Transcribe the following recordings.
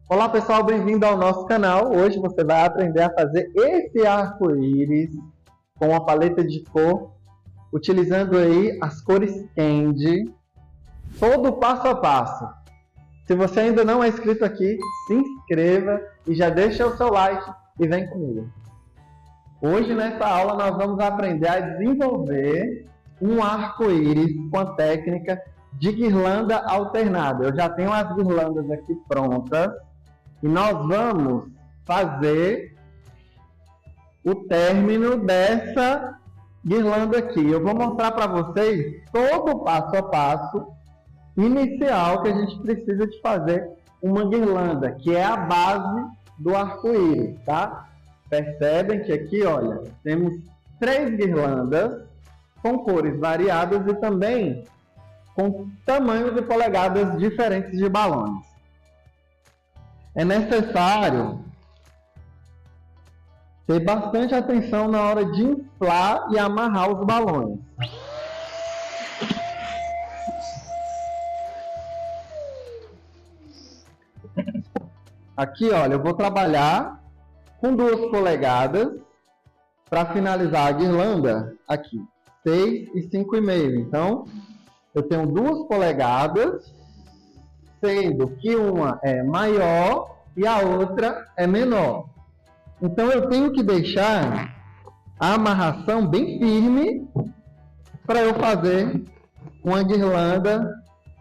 Olá pessoal, bem-vindo ao nosso canal. Hoje você vai aprender a fazer esse arco-íris com a paleta de cor, utilizando aí as cores Candy, todo passo a passo. Se você ainda não é inscrito aqui, se inscreva e já deixa o seu like e vem comigo. Hoje nessa aula nós vamos aprender a desenvolver um arco-íris com a técnica de guirlanda alternada. Eu já tenho as guirlandas aqui prontas. E nós vamos fazer o término dessa guirlanda aqui. Eu vou mostrar para vocês todo o passo a passo inicial que a gente precisa de fazer uma guirlanda, que é a base do arco-íris, tá? Percebem que aqui, olha, temos 3 guirlandas com cores variadas e também com tamanhos e polegadas diferentes de balões. É necessário ter bastante atenção na hora de inflar e amarrar os balões. Aqui, olha, eu vou trabalhar com 2 polegadas para finalizar a guirlanda aqui, 6 e 5,5. Então, eu tenho 2 polegadas, sendo que uma é maior e a outra é menor. Então eu tenho que deixar a amarração bem firme para eu fazer uma guirlanda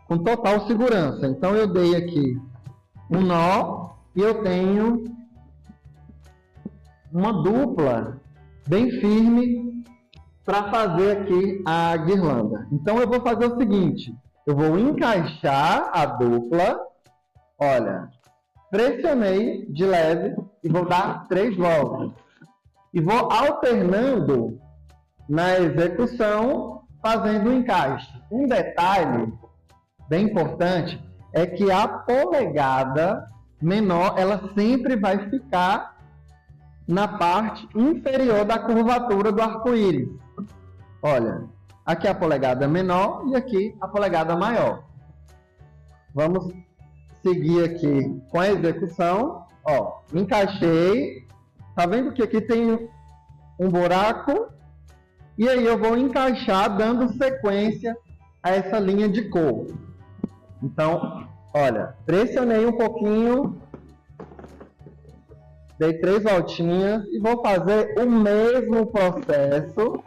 com total segurança. Então eu dei aqui um nó e eu tenho uma dupla bem firme para fazer aqui a guirlanda. Então eu vou fazer o seguinte: eu vou encaixar a dupla, olha, pressionei de leve e vou dar 3 voltas. E vou alternando na execução, fazendo o encaixe. Um detalhe bem importante é que a polegada menor, ela sempre vai ficar na parte inferior da curvatura do arco-íris. Olha, aqui a polegada menor e aqui a polegada maior. Vamos seguir aqui com a execução. Ó, encaixei. Tá vendo que aqui tem um buraco? E aí eu vou encaixar dando sequência a essa linha de cor. Então, olha, pressionei um pouquinho, dei 3 voltinhas e vou fazer o mesmo processo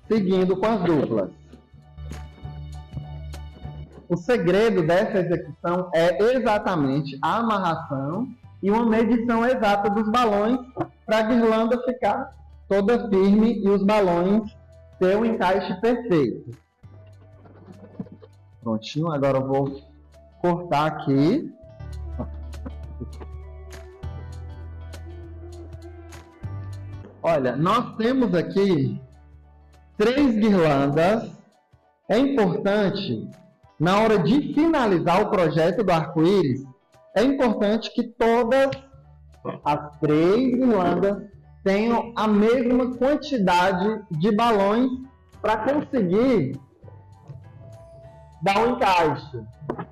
seguindo com as duplas. O segredo dessa execução é exatamente a amarração e uma medição exata dos balões para a guirlanda ficar toda firme e os balões ter um encaixe perfeito. Prontinho, agora eu vou cortar aqui. Olha, nós temos aqui 3 guirlandas. É importante, na hora de finalizar o projeto do arco-íris, é importante que todas as 3 guirlandas tenham a mesma quantidade de balões para conseguir dar um encaixe.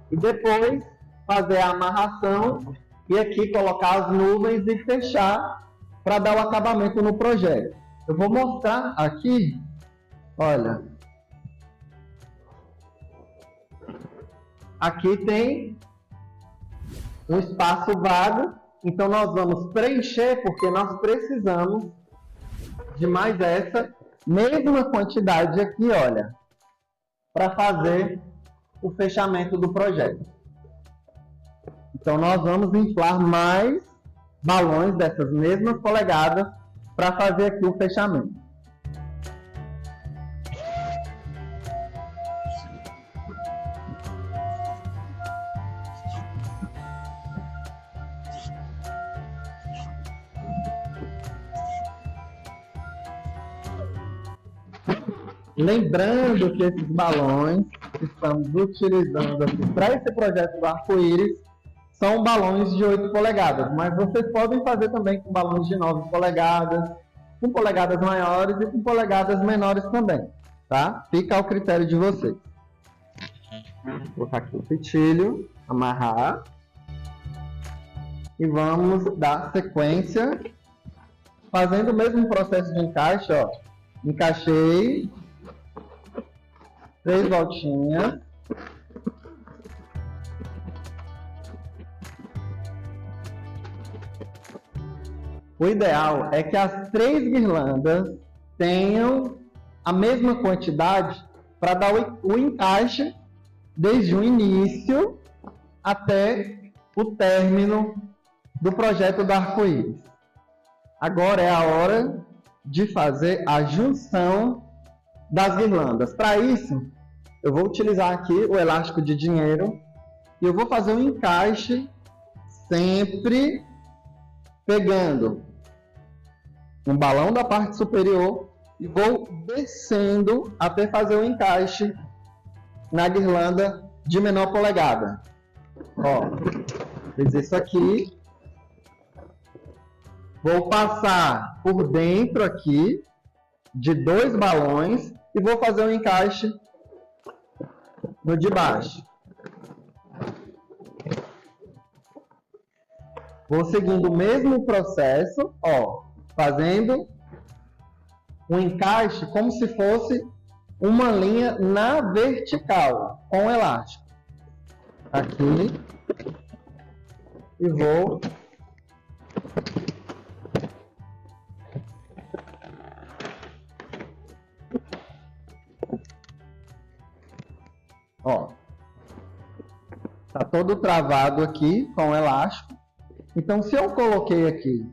E depois fazer a amarração e aqui colocar as nuvens e fechar para dar o acabamento no projeto. Eu vou mostrar aqui. Olha, aqui tem um espaço vago, então nós vamos preencher porque nós precisamos de mais essa mesma quantidade aqui, olha, para fazer o fechamento do projeto. Então nós vamos inflar mais balões dessas mesmas polegadas para fazer aqui o fechamento. Lembrando que esses balões que estamos utilizando aqui para esse projeto do arco-íris são balões de 8 polegadas, mas vocês podem fazer também com balões de 9 polegadas, com polegadas maiores e com polegadas menores também, tá? Fica ao critério de vocês. Vou colocar aqui o fitilho, amarrar. E vamos dar sequência, fazendo o mesmo processo de encaixe, ó. Encaixei 3 voltinhas. O ideal é que as 3 guirlandas tenham a mesma quantidade para dar o encaixe desde o início até o término do projeto do arco-íris. Agora é a hora de fazer a junção das guirlandas. Para isso, eu vou utilizar aqui o elástico de dinheiro e eu vou fazer um encaixe sempre pegando um balão da parte superior e vou descendo até fazer o encaixe na guirlanda de menor polegada. Ó, fiz isso aqui. Vou passar por dentro aqui de 2 balões e vou fazer um encaixe no de baixo. Vou seguindo o mesmo processo, ó, fazendo um encaixe como se fosse uma linha na vertical com elástico. Aqui e vou ó, tá todo travado aqui com elástico. Então, se eu coloquei aqui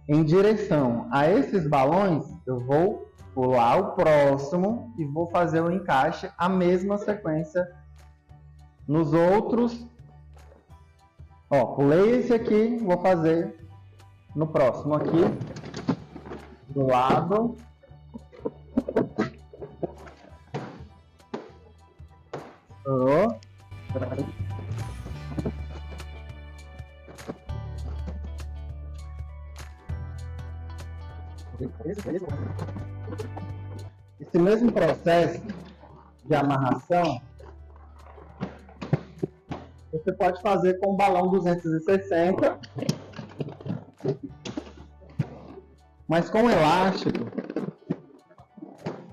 em direção a esses balões, eu vou pular o próximo e vou fazer o encaixe, a mesma sequência nos outros. Ó, pulei esse aqui, vou fazer no próximo aqui, do lado. Estourou. Esse mesmo processo de amarração você pode fazer com o balão 260, mas com elástico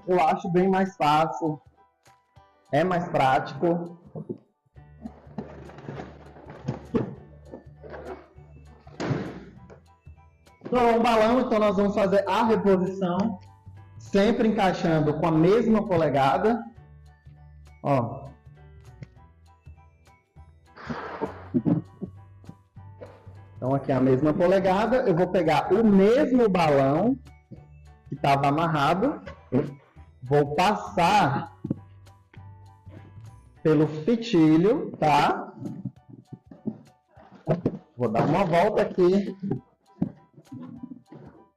eu acho bem mais fácil, é mais prático. Estourou um balão, então nós vamos fazer a reposição, sempre encaixando com a mesma polegada. Ó. Então aqui é a mesma polegada, eu vou pegar o mesmo balão que estava amarrado, vou passar pelo fitilho, tá? Vou dar uma volta aqui.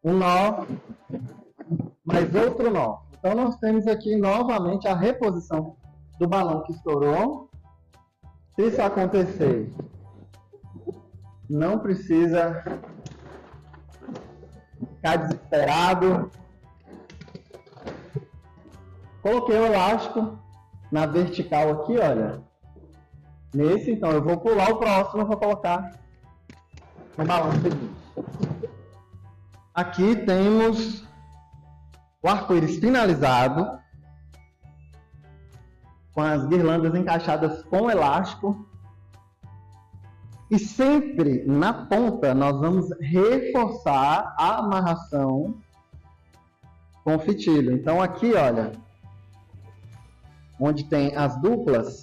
Um nó, mais outro nó. Então nós temos aqui novamente a reposição do balão que estourou. Se isso acontecer, não precisa ficar desesperado. Coloquei o elástico na vertical aqui, olha. Nesse, então eu vou pular o próximo e vou colocar no balão seguinte. Aqui temos o arco-íris finalizado, com as guirlandas encaixadas com elástico. E sempre na ponta nós vamos reforçar a amarração com fitilho. Então aqui, olha, onde tem as duplas,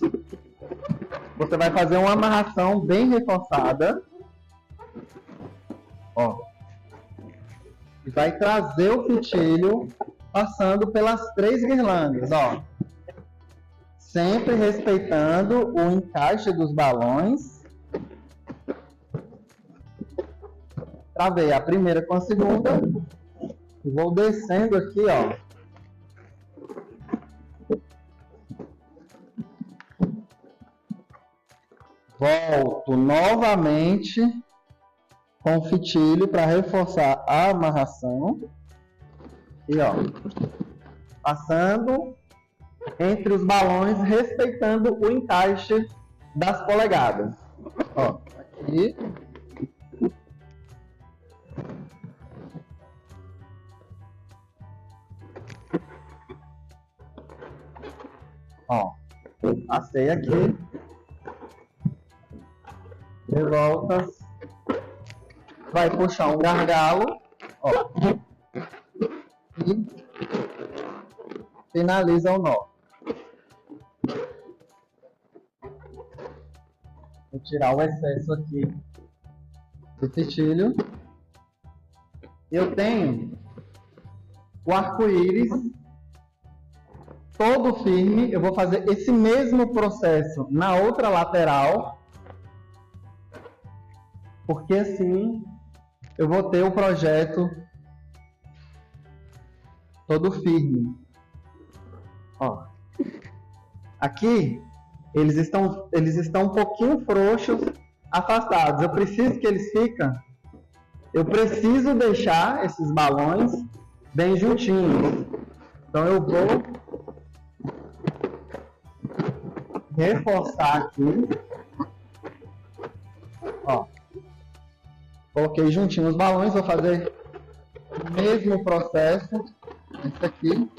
você vai fazer uma amarração bem reforçada. Ó. E vai trazer o fitilho passando pelas 3 guirlandas, ó. Sempre respeitando o encaixe dos balões. Travei a primeira com a segunda. E vou descendo aqui, ó. Volto novamente com o fitilho para reforçar a amarração. E ó, passando entre os balões, respeitando o encaixe das polegadas. Ó, aqui. Ó, passei aqui. De volta. Vai puxar um gargalo. Ó. E finaliza o nó. Vou tirar o excesso aqui do fitilho. Eu tenho o arco-íris todo firme. Eu vou fazer esse mesmo processo na outra lateral, porque assim eu vou ter o projeto todo firme. Ó, aqui eles estão um pouquinho frouxos, afastados. Eu preciso que eles fiquem. Eu preciso deixar esses balões bem juntinhos. Então eu vou reforçar aqui. Ó, coloquei juntinho os balões. Vou fazer o mesmo processo. Esse aqui.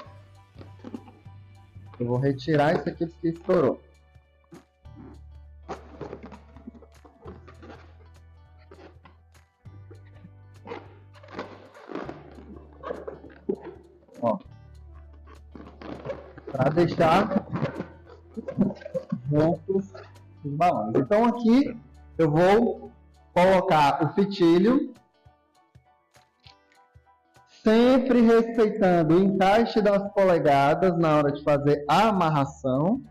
Eu vou retirar esse aqui que estourou. Ó, para deixar juntos os balões. Então aqui eu vou colocar o fitilho, sempre respeitando o encaixe das polegadas na hora de fazer a amarração.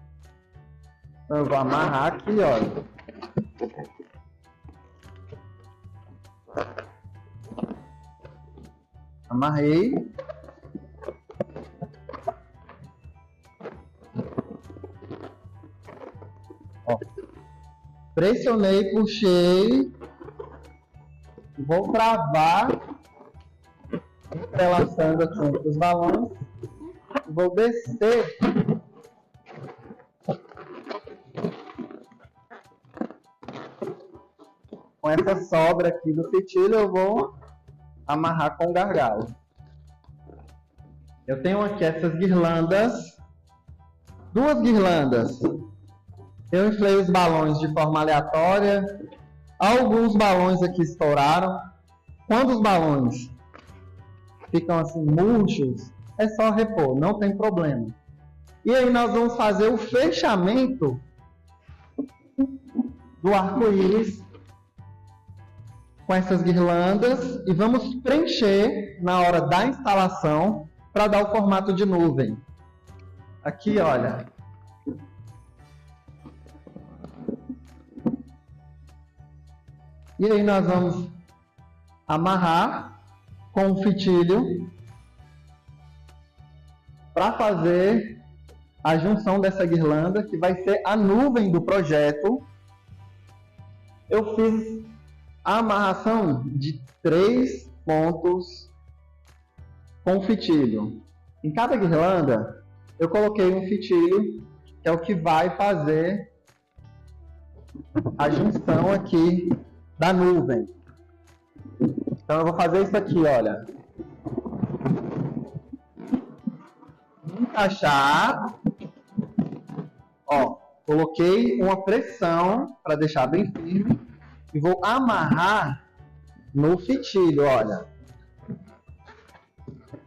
Então eu vou amarrar aqui, olha. Amarrei. Ó. Pressionei, puxei. Vou travar, entrelaçando aqui entre os balões. Vou descer com essa sobra aqui do fitilho. Eu vou amarrar com o gargalo. Eu tenho aqui essas guirlandas, duas guirlandas. Eu inflei os balões de forma aleatória. Alguns balões aqui estouraram. Quando os balões ficam assim murchos, é só repor, não tem problema. E aí nós vamos fazer o fechamento do arco-íris com essas guirlandas e vamos preencher na hora da instalação para dar o formato de nuvem. Aqui, olha. E aí nós vamos amarrar com o fitilho para fazer a junção dessa guirlanda, que vai ser a nuvem do projeto. Eu fiz a amarração de 3 pontos com fitilho. Em cada guirlanda, eu coloquei um fitilho, que é o que vai fazer a junção aqui da nuvem. Então eu vou fazer isso aqui, olha. Encaixar. Ó, coloquei uma pressão para deixar bem firme e vou amarrar no fitilho, olha.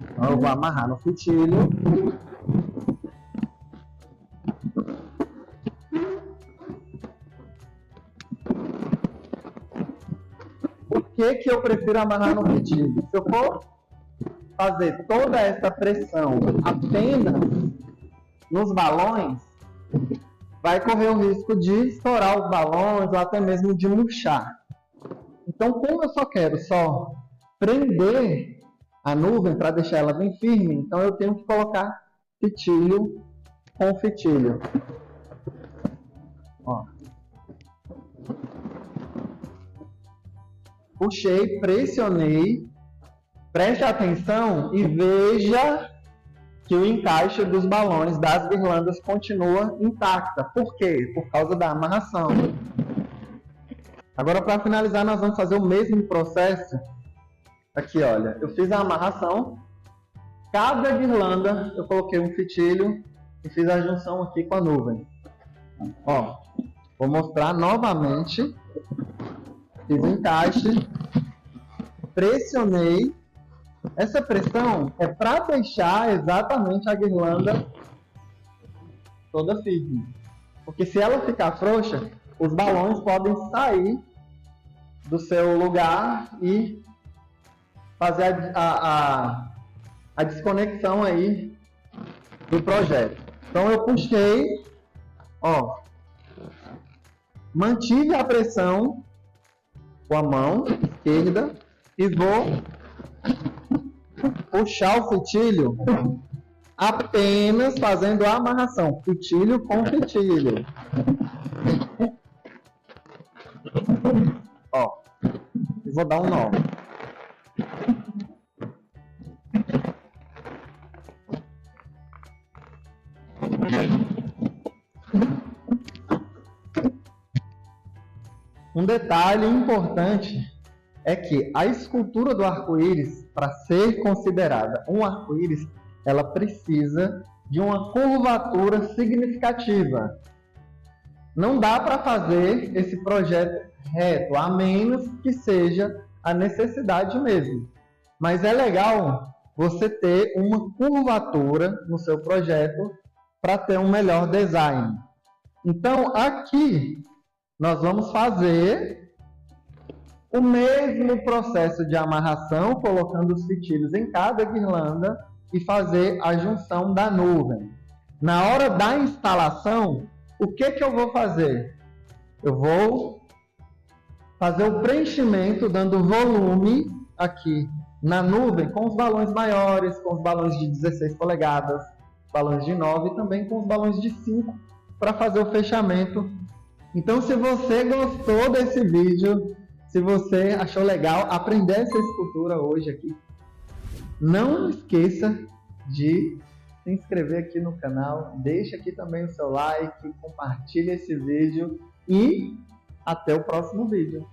Então eu vou amarrar no fitilho. Por que eu prefiro amarrar no fitilho? Se eu for fazer toda essa pressão apenas nos balões, vai correr o risco de estourar os balões ou até mesmo de murchar. Então, como eu só quero prender a nuvem para deixar ela bem firme, então eu tenho que colocar fitilho com fitilho. Ó. Puxei, pressionei, preste atenção e veja que o encaixe dos balões das guirlandas continua intacta. Por quê? Por causa da amarração. Agora, para finalizar, nós vamos fazer o mesmo processo. Aqui, olha, eu fiz a amarração. Cada guirlanda eu coloquei um fitilho e fiz a junção aqui com a nuvem. Ó, vou mostrar novamente. Fiz o encaixe, pressionei. Essa pressão é para deixar exatamente a guirlanda toda firme. Porque se ela ficar frouxa, os balões podem sair do seu lugar e fazer a desconexão aí do projeto. Então eu puxei, ó, mantive a pressão com a mão esquerda e vou puxar o fitilho apenas fazendo a amarração, fitilho com fitilho. Ó, e vou dar um nó. Um detalhe importante é que a escultura do arco-íris, para ser considerada um arco-íris, ela precisa de uma curvatura significativa. Não dá para fazer esse projeto reto, a menos que seja a necessidade mesmo. Mas é legal você ter uma curvatura no seu projeto para ter um melhor design. Então, aqui nós vamos fazer o mesmo processo de amarração, colocando os fitilhos em cada guirlanda e fazer a junção da nuvem. Na hora da instalação, o que eu vou fazer? Eu vou fazer o preenchimento, dando volume aqui na nuvem, com os balões maiores, com os balões de 16 polegadas, balões de 9 e também com os balões de 5, para fazer o fechamento. Então, se você gostou desse vídeo, se você achou legal aprender essa escultura hoje aqui, não esqueça de se inscrever aqui no canal, deixa aqui também o seu like, compartilhe esse vídeo e até o próximo vídeo.